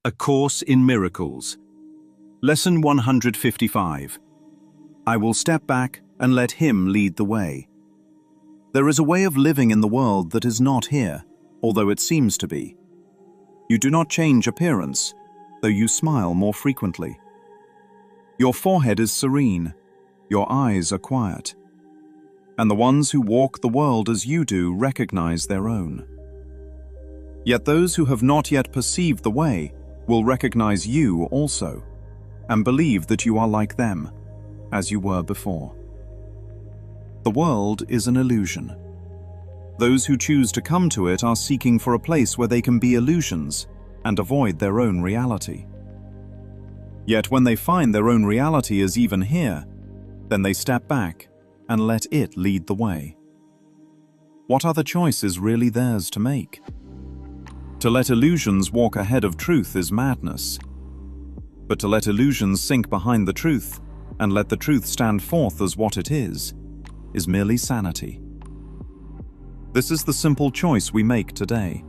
A Course in Miracles. Lesson 155. I will step back and let Him lead the way. There is a way of living in the world that is not here, although it seems to be. You do not change appearance, though you smile more frequently. Your forehead is serene, your eyes are quiet, and the ones who walk the world as you do recognize their own. Yet those who have not yet perceived the way will recognize you also, and believe that you are like them, as you were before. The world is an illusion. Those who choose to come to it are seeking for a place where they can be illusions and avoid their own reality. Yet when they find their own reality is even here, then they step back and let it lead the way. What other choice is really theirs to make? To let illusions walk ahead of truth is madness. But to let illusions sink behind the truth and let the truth stand forth as what it is merely sanity. This is the simple choice we make today.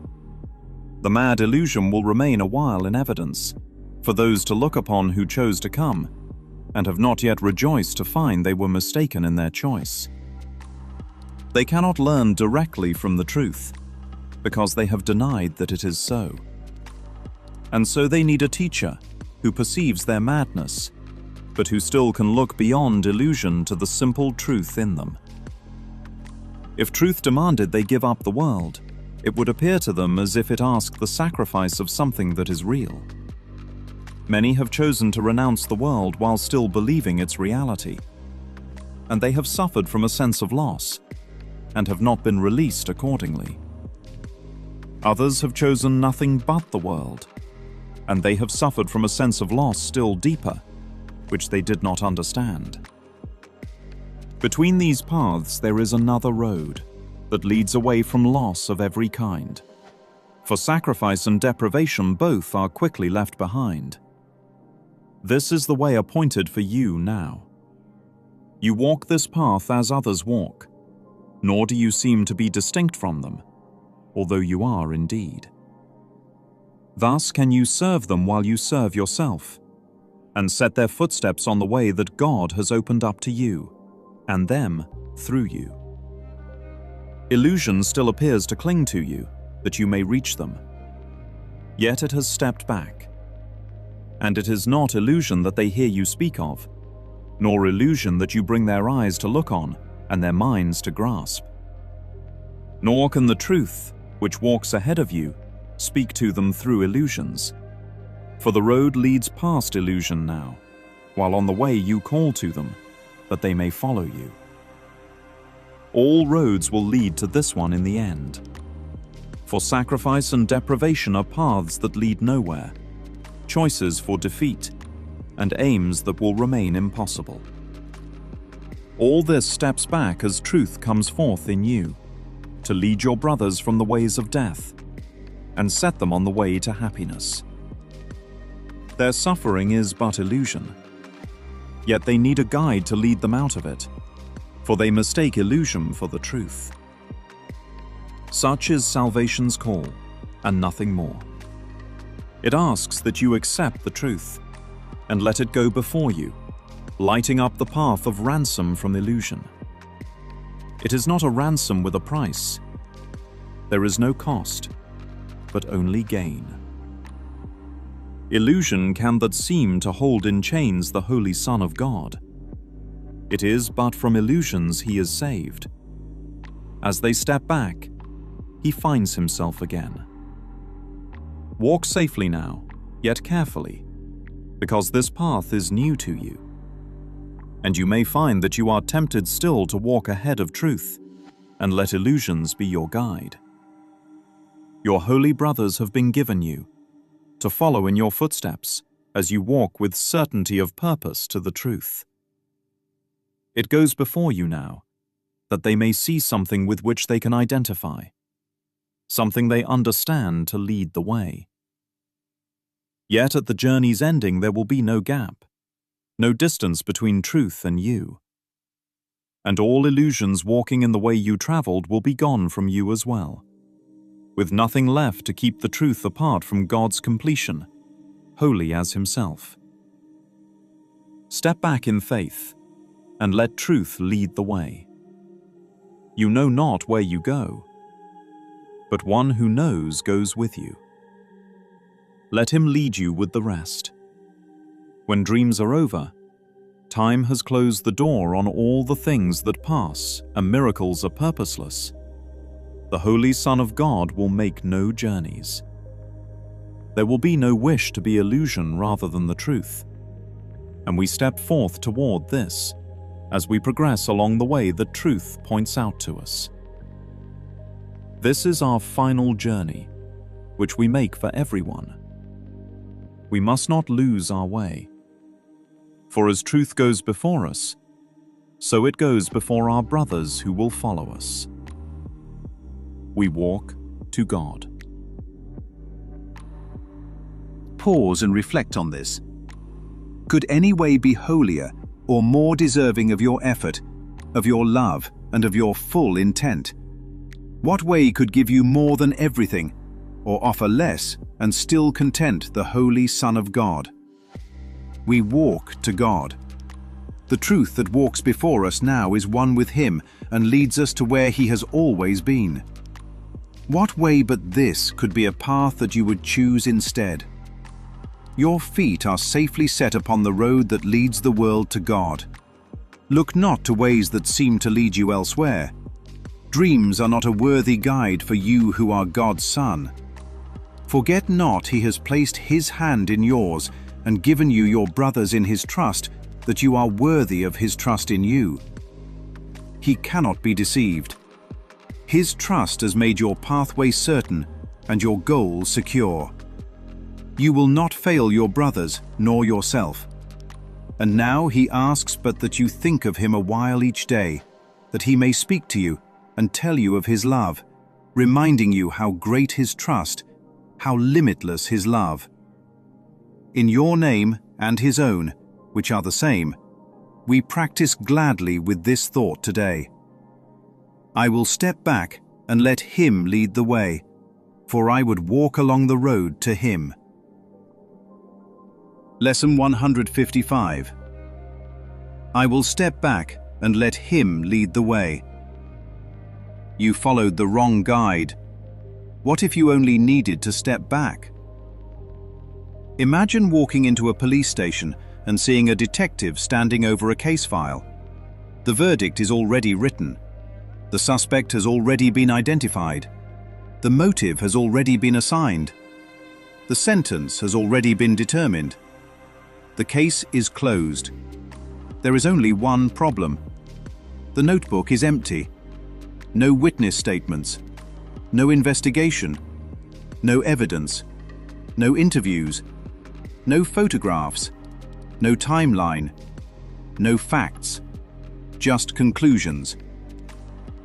The mad illusion will remain a while in evidence for those to look upon who chose to come and have not yet rejoiced to find they were mistaken in their choice. They cannot learn directly from the truth, because they have denied that it is so. And so they need a teacher who perceives their madness, but who still can look beyond illusion to the simple truth in them. If truth demanded they give up the world, it would appear to them as if it asked the sacrifice of something that is real. Many have chosen to renounce the world while still believing its reality, and they have suffered from a sense of loss, and have not been released accordingly. Others have chosen nothing but the world, and they have suffered from a sense of loss still deeper, which they did not understand. Between these paths there is another road that leads away from loss of every kind. For sacrifice and deprivation both are quickly left behind. This is the way appointed for you now. You walk this path as others walk, nor do you seem to be distinct from them, although you are indeed. Thus can you serve them while you serve yourself, and set their footsteps on the way that God has opened up to you, and them through you. Illusion still appears to cling to you, that you may reach them. Yet it has stepped back. And it is not illusion that they hear you speak of, nor illusion that you bring their eyes to look on and their minds to grasp. Nor can the truth, which walks ahead of you, speak to them through illusions. For the road leads past illusion now, while on the way you call to them, that they may follow you. All roads will lead to this one in the end. For sacrifice and deprivation are paths that lead nowhere, choices for defeat, and aims that will remain impossible. All this steps back as truth comes forth in you, to lead your brothers from the ways of death, and set them on the way to happiness. Their suffering is but illusion, yet they need a guide to lead them out of it, for they mistake illusion for the truth. Such is salvation's call, and nothing more. It asks that you accept the truth, and let it go before you, lighting up the path of ransom from illusion. It is not a ransom with a price. There is no cost, but only gain. Illusion can but seem to hold in chains the Holy Son of God. It is but from illusions he is saved. As they step back, he finds himself again. Walk safely now, yet carefully, because this path is new to you. And you may find that you are tempted still to walk ahead of truth, and let illusions be your guide. Your holy brothers have been given you, to follow in your footsteps as you walk with certainty of purpose to the truth. It goes before you now, that they may see something with which they can identify, something they understand to lead the way. Yet at the journey's ending there will be no gap, no distance between truth and you. And all illusions walking in the way you traveled will be gone from you as well, with nothing left to keep the truth apart from God's completion holy as himself. Step back in faith and let truth lead the way. You know not where you go, but one who knows goes with you. Let him lead you with the rest. When dreams are over, time has closed the door on all the things that pass, and miracles are purposeless. The Holy Son of God will make no journeys. There will be no wish to be illusion rather than the truth. And we step forth toward this as we progress along the way that truth points out to us. This is our final journey, which we make for everyone. We must not lose our way. For as truth goes before us, so it goes before our brothers who will follow us. We walk to God. Pause and reflect on this. Could any way be holier or more deserving of your effort, of your love, and of your full intent? What way could give you more than everything, or offer less and still content the Holy Son of God? We walk to God. The truth that walks before us now is one with Him and leads us to where He has always been. What way but this could be a path that you would choose instead? Your feet are safely set upon the road that leads the world to God. Look not to ways that seem to lead you elsewhere. Dreams are not a worthy guide for you who are God's Son. Forget not He has placed His hand in yours and given you your brothers in His trust, that you are worthy of His trust in you. He cannot be deceived. His trust has made your pathway certain and your goal secure. You will not fail your brothers nor yourself. And now He asks but that you think of Him a while each day, that He may speak to you and tell you of His love, reminding you how great His trust, how limitless His love. In your name and His own, which are the same, we practice gladly with this thought today. I will step back and let Him lead the way, for I would walk along the road to Him. Lesson 155. I will step back and let Him lead the way. You followed the wrong guide. What if you only needed to step back? Imagine walking into a police station and seeing a detective standing over a case file. The verdict is already written. The suspect has already been identified. The motive has already been assigned. The sentence has already been determined. The case is closed. There is only one problem. The notebook is empty. No witness statements. No investigation. No evidence. No interviews. No photographs. No timeline. No facts. Just conclusions.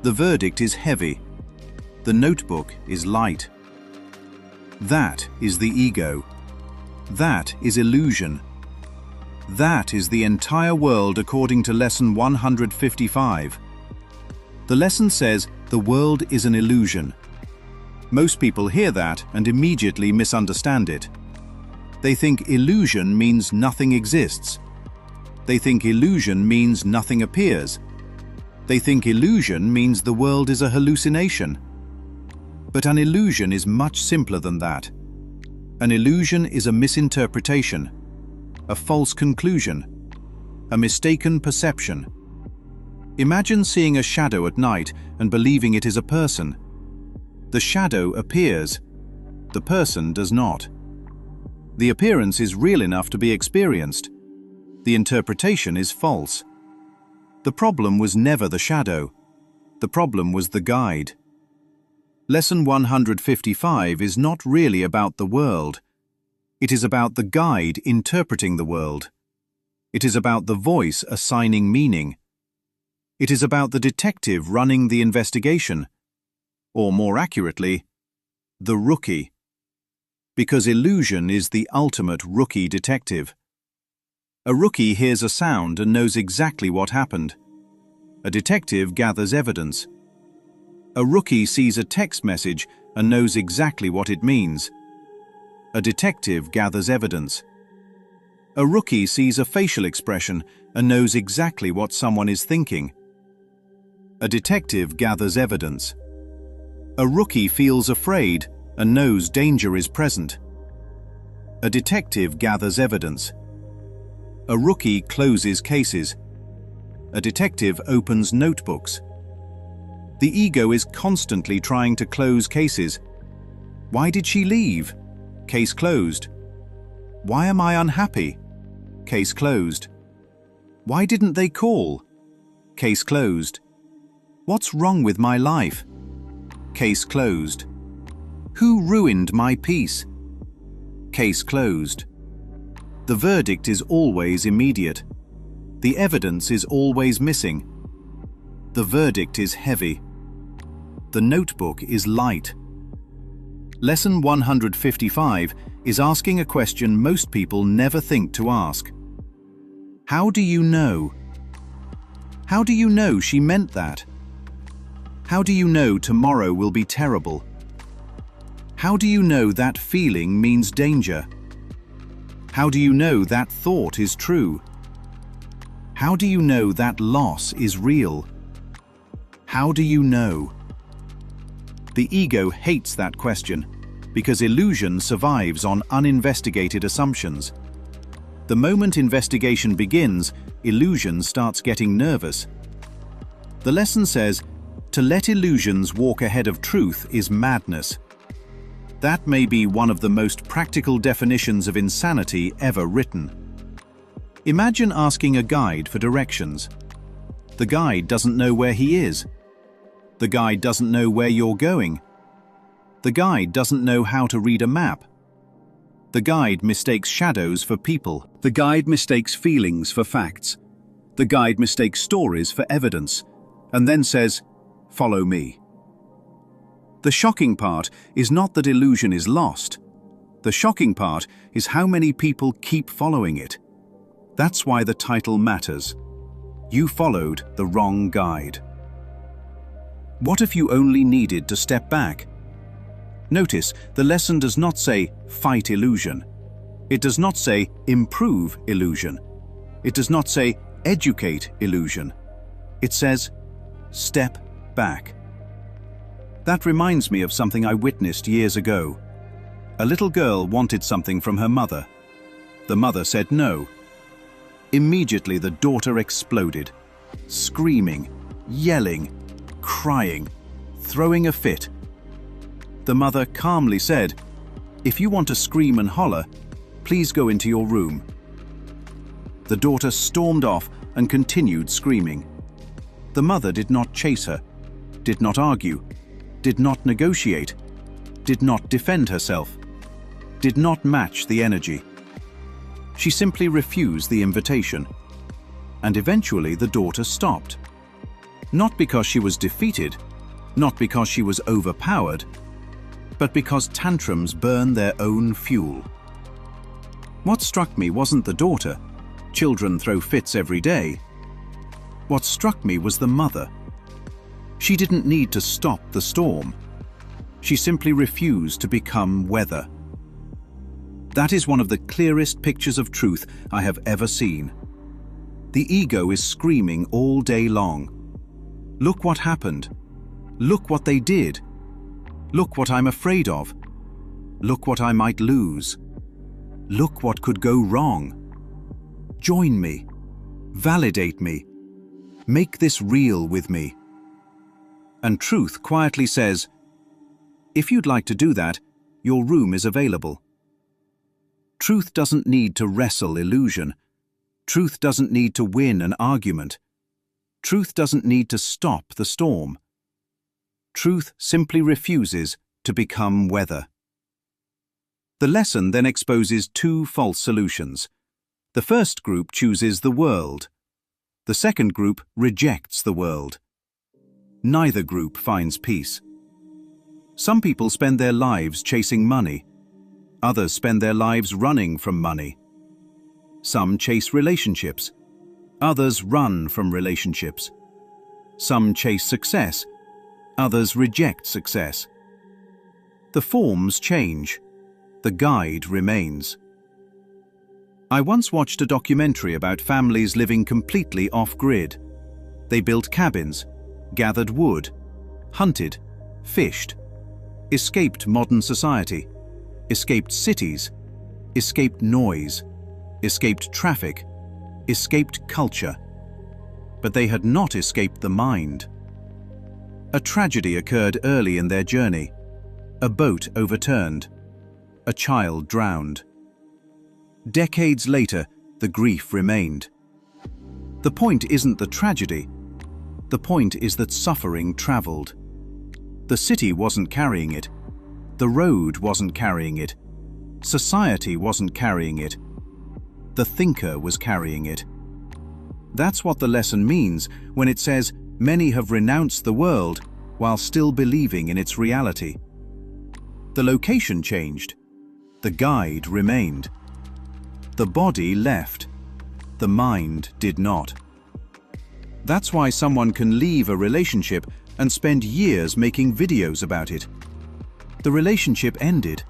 The verdict is heavy. The notebook is light. That is the ego. That is illusion. That is the entire world according to lesson 155. The lesson says the world is an illusion. Most people hear that and immediately misunderstand it. They think illusion means nothing exists. They think illusion means nothing appears. They think illusion means the world is a hallucination. But an illusion is much simpler than that. An illusion is a misinterpretation, a false conclusion, a mistaken perception. Imagine seeing a shadow at night and believing it is a person. The shadow appears. The person does not. The appearance is real enough to be experienced. The interpretation is false. The problem was never the shadow. The problem was the guide. Lesson 155 is not really about the world. It is about the guide interpreting the world. It is about the voice assigning meaning. It is about the detective running the investigation, or more accurately, the rookie. Because illusion is the ultimate rookie detective. A rookie hears a sound and knows exactly what happened. A detective gathers evidence. A rookie sees a text message and knows exactly what it means. A detective gathers evidence. A rookie sees a facial expression and knows exactly what someone is thinking. A detective gathers evidence. A rookie feels afraid and knows danger is present. A detective gathers evidence. A rookie closes cases. A detective opens notebooks. The ego is constantly trying to close cases. Why did she leave? Case closed. Why am I unhappy? Case closed. Why didn't they call? Case closed. What's wrong with my life? Case closed. Who ruined my peace? Case closed. The verdict is always immediate. The evidence is always missing. The verdict is heavy. The notebook is light. Lesson 155 is asking a question most people never think to ask. How do you know? How do you know she meant that? How do you know tomorrow will be terrible? How do you know that feeling means danger? How do you know that thought is true? How do you know that loss is real? How do you know? The ego hates that question because illusion survives on uninvestigated assumptions. The moment investigation begins, illusion starts getting nervous. The lesson says, to let illusions walk ahead of truth is madness. That may be one of the most practical definitions of insanity ever written. Imagine asking a guide for directions. The guide doesn't know where he is. The guide doesn't know where you're going. The guide doesn't know how to read a map. The guide mistakes shadows for people. The guide mistakes feelings for facts. The guide mistakes stories for evidence, and then says, "Follow me." The shocking part is not that illusion is lost. The shocking part is how many people keep following it. That's why the title matters. You followed the wrong guide. What if you only needed to step back? Notice, the lesson does not say, fight illusion. It does not say, improve illusion. It does not say, educate illusion. It says, step back. That reminds me of something I witnessed years ago. A little girl wanted something from her mother. The mother said no. Immediately the daughter exploded, screaming, yelling, crying, throwing a fit. The mother calmly said, "If you want to scream and holler, please go into your room." The daughter stormed off and continued screaming. The mother did not chase her, did not argue, did not negotiate, did not defend herself, did not match the energy. She simply refused the invitation. And eventually the daughter stopped. Not because she was defeated, not because she was overpowered, but because tantrums burn their own fuel. What struck me wasn't the daughter. Children throw fits every day. What struck me was the mother. She didn't need to stop the storm. She simply refused to become weather. That is one of the clearest pictures of truth I have ever seen. The ego is screaming all day long. Look what happened. Look what they did. Look what I'm afraid of. Look what I might lose. Look what could go wrong. Join me. Validate me. Make this real with me. And truth quietly says, if you'd like to do that, your room is available. Truth doesn't need to wrestle illusion. Truth doesn't need to win an argument. Truth doesn't need to stop the storm. Truth simply refuses to become weather. The lesson then exposes two false solutions. The first group chooses the world. The second group rejects the world. Neither group finds peace. Some people spend their lives chasing money. Others spend their lives running from money. Some chase relationships. Others run from relationships. Some chase success. Others reject success. The forms change. The guide remains. I once watched a documentary about families living completely off-grid. They built cabins, gathered wood, hunted, fished, escaped modern society, escaped cities, escaped noise, escaped traffic, escaped culture. But they had not escaped the mind. A tragedy occurred early in their journey. A boat overturned. A child drowned. Decades later, the grief remained. The point isn't the tragedy. The point is that suffering traveled. The city wasn't carrying it. The road wasn't carrying it. Society wasn't carrying it. The thinker was carrying it. That's what the lesson means when it says many have renounced the world while still believing in its reality. The location changed. The guide remained. The body left. The mind did not. That's why someone can leave a relationship and spend years making videos about it. The relationship ended.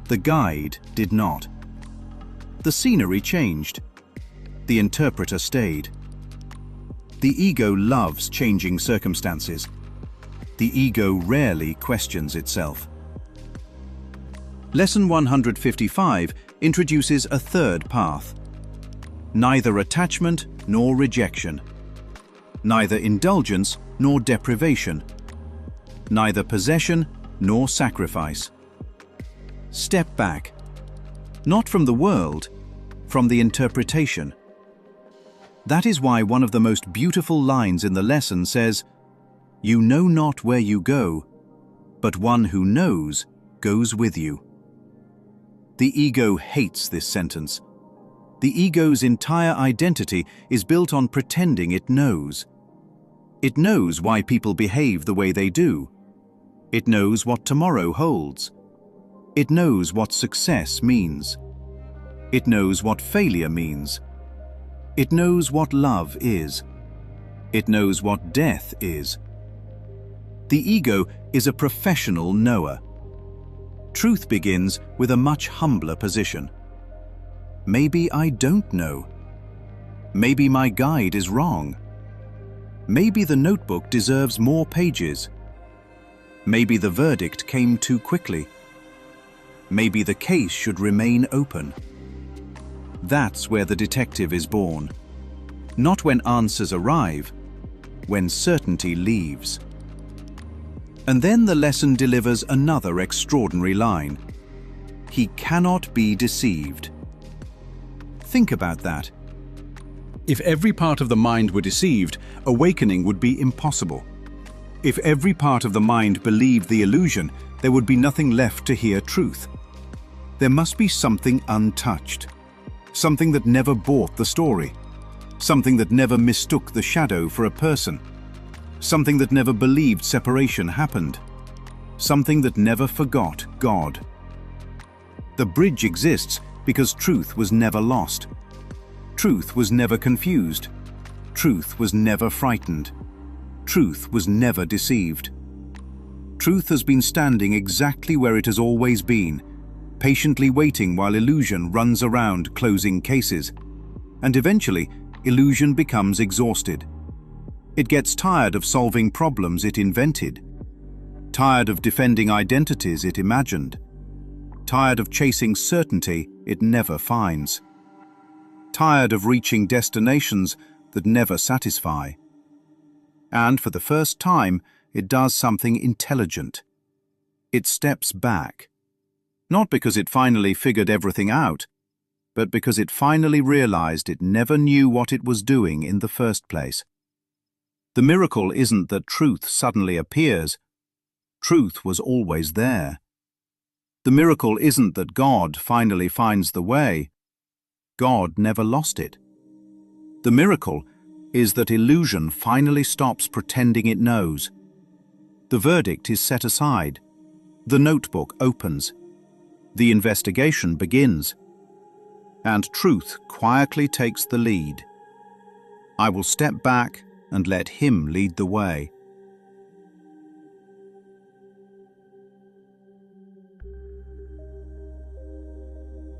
The guide did not. The scenery changed. The interpreter stayed. The ego loves changing circumstances. The ego rarely questions itself. Lesson 155 introduces a third path. Neither attachment nor rejection. Neither indulgence nor deprivation. Neither possession nor sacrifice. Step back. Not from the world, from the interpretation. That is why one of the most beautiful lines in the lesson says, "You know not where you go, but one who knows goes with you." The ego hates this sentence. The ego's entire identity is built on pretending it knows. It knows why people behave the way they do. It knows what tomorrow holds. It knows what success means. It knows what failure means. It knows what love is. It knows what death is. The ego is a professional knower. Truth begins with a much humbler position. Maybe I don't know. Maybe my guide is wrong. Maybe the notebook deserves more pages. Maybe the verdict came too quickly. Maybe the case should remain open. That's where the detective is born. Not when answers arrive, when certainty leaves. And then the lesson delivers another extraordinary line. He cannot be deceived. Think about that. If every part of the mind were deceived, awakening would be impossible. If every part of the mind believed the illusion, there would be nothing left to hear truth. There must be something untouched. Something that never bought the story. Something that never mistook the shadow for a person. Something that never believed separation happened. Something that never forgot God. The bridge exists because truth was never lost. Truth was never confused. Truth was never frightened. Truth was never deceived. Truth has been standing exactly where it has always been, patiently waiting while illusion runs around closing cases. And eventually, illusion becomes exhausted. It gets tired of solving problems it invented, tired of defending identities it imagined, tired of chasing certainty it never finds, tired of reaching destinations that never satisfy. And for the first time, it does something intelligent. It steps back, not because it finally figured everything out, but because it finally realized it never knew what it was doing in the first place. The miracle isn't that truth suddenly appears. Truth was always there. The miracle isn't that God finally finds the way. God never lost it. The miracle is that illusion finally stops pretending it knows. The verdict is set aside. The notebook opens. The investigation begins. And truth quietly takes the lead. I will step back and let him lead the way.